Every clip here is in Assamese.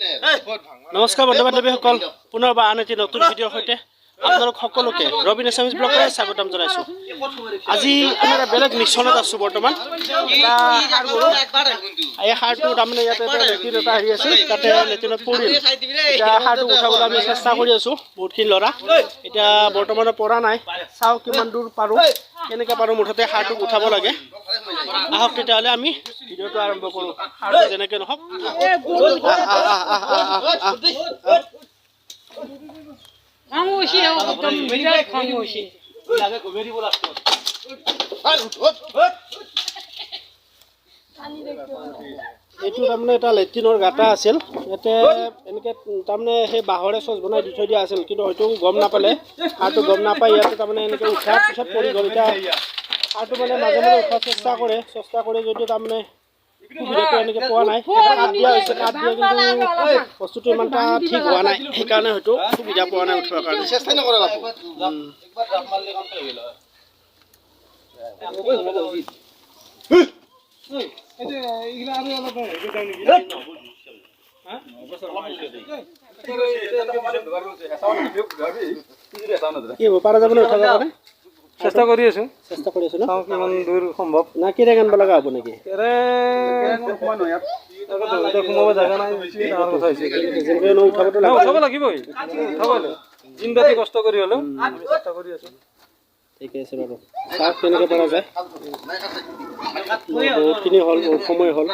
নমস্কাৰ বন্ধু বান্ধৱীসকল, পুনৰবাৰ আন এটি নতুন ভিডিঅ'ৰ সৈতে আপোনালোক সকলোকে ৰবিন এছামিজ ব্লগলৈ স্বাগতম জনাইছোঁ। আজি আমি এটা বেলেগ মিছনত আছোঁ। বৰ্তমান এই সাৰটো তাৰমানে ইয়াতে লেট্ৰিন এটা হেৰি আছে, তাতে লেট্ৰিনত পৰিল। এতিয়া সাৰটো উঠাবলৈ আমি চেষ্টা কৰি আছোঁ, বহুতখিনি ল'ৰা। এতিয়া বৰ্তমানে পৰা নাই, চাওঁ কিমান দূৰ পাৰোঁ, কেনেকৈ পাৰোঁ। মুঠতে সাৰটোক উঠাব লাগে। আহক তেতিয়াহ'লে আমি ভিডিঅ'টো আৰম্ভ কৰোঁ। সাৰটো যেনেকৈ নহওক। এইটো তাৰমানে এটা লেট্ৰিনৰ গাঁটা আছিল। ইয়াতে এনেকৈ তাৰমানে সেই বাঁহৰে চচ বনাই দি থৈ দিয়া আছিল, কিন্তু হয়তো গম নাপালে, সাৰটো গম নাপায়। ইয়াতে তাৰমানে এনেকৈ উঠাৰ পিছত পৰি গ'ল। এতিয়া সাৰটো মানে মাজে মাজে উঠাৰ চেষ্টা কৰে যদিও তাৰমানে সুবিধাটো এনেকৈ পোৱা নাই। কাঠ দিয়া হৈছে, কাঠ দিয়া কিন্তু বস্তুটো ইমান এটা ঠিক হোৱা নাই, সেইকাৰণে হয়তো সুবিধা পোৱা নাই উঠাৰ কাৰণে। চেষ্টা নকৰে কি হ'ব, পাৰা যাব নে উঠাব কাৰণে? চেষ্টা কৰি আছো ন, কিমান দূৰ সম্ভৱ। না কেৰে আনিব লগা হ'ব নেকি? উঠাব লাগিবই, দিন ৰাতি কষ্ট কৰি হ'লেও চেষ্টা কৰি আছো। ঠিকে আছে বাৰু, চাওক কেনেকৈ পৰা যায়। বহুতখিনি হ'ল, বহুত সময় হ'ল,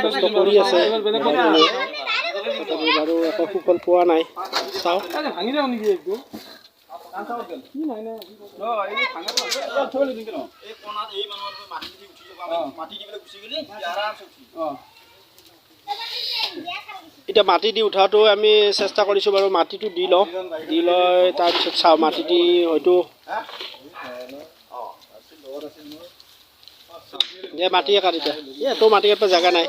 কষ্ট কৰি আছে বাৰু, একো সুফল পোৱা নাই। চাওক ভাঙি যাওঁ নেকি একটু। এতিয়া মাটি দি উঠাটো আমি চেষ্টা কৰিছোঁ বাৰু। মাটিটো দি লওঁ, দি লৈ তাৰপিছত চাওঁ। মাটি দি হয়তো মাটি কাটিছে, তো মাটি কাটিব জেগা নাই।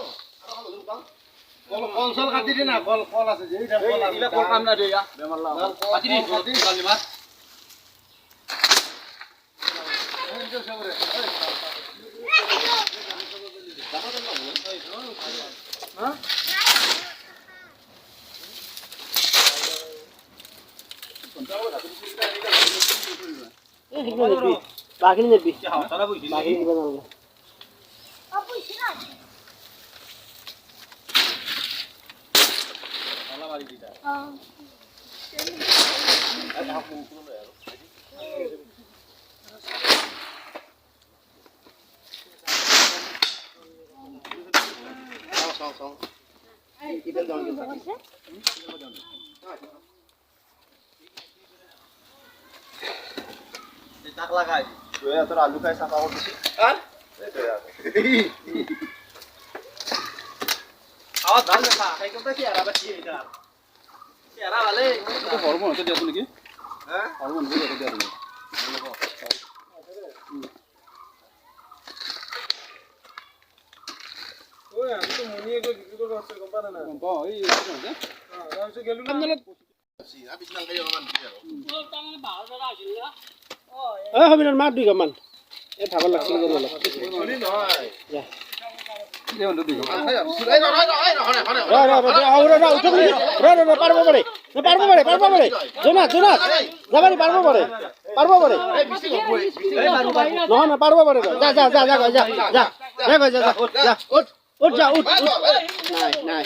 বাঘিনী নেবি, বাঘিনী দিব নালাগে। আলু খাই চাফা কৰিছি নেকি? হবিনাৰ মাত 2 গামান এই ভাগৰ লাগছিল অলপ। পারব পারে জোনাথ যাবানি পারব পারে নহয় না পারব পারে। যা যা যা যা যা যা যা যা যা উঠ উঠ যা উঠ নাই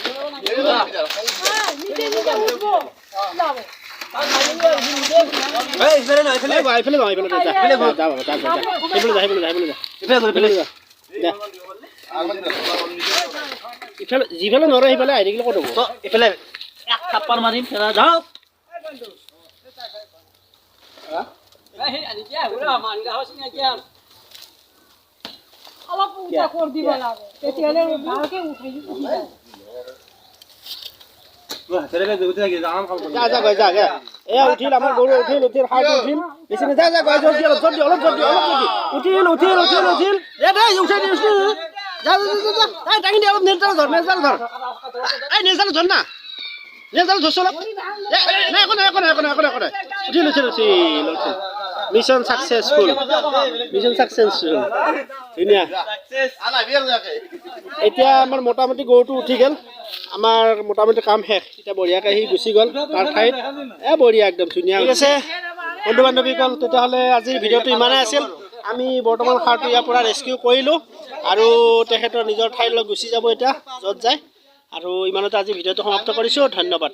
যিফালে নৰে সেইফালে আহি থাকিলে ক'ত হ'ব? এইফালে এক থাপ্পৰ মাৰিম, যাওঁ। উঠিল আমাৰ গৰু, উঠিল সাৰটো উঠিল বেছি যা যা জলদি অলপ উঠিল দাঙি দিয়ে অলপ। নেজাল ধৰ না, নেজাল ধৰছ অলপ। উঠিল মিছন সাকসেসফুল ধুনীয়া। এতিয়া আমাৰ মোটামুটি গৰুটো উঠি গ'ল। আমাৰ মোটামুটি কাম শেষ এতিয়া বঢ়িয়াকৈ সি গুচি গ'ল তাৰ ঠাইত বঢ়িয়া একদম ধুনীয়া ঠিক আছে বন্ধু বান্ধৱীসকল তেতিয়াহ'লে আজিৰ ভিডিঅ'টো ইমানেই আছিল আমি বৰ্তমান সাৰটো ইয়াৰ পৰা ৰেস্কিউ কৰিলোঁ আৰু তেখেতৰ নিজৰ ঠাইলৈ গুচি যাব এতিয়া য'ত যায় আৰু ইমানতে আজি ভিডিঅ'টো সমাপ্ত কৰিছোঁ ধন্যবাদ।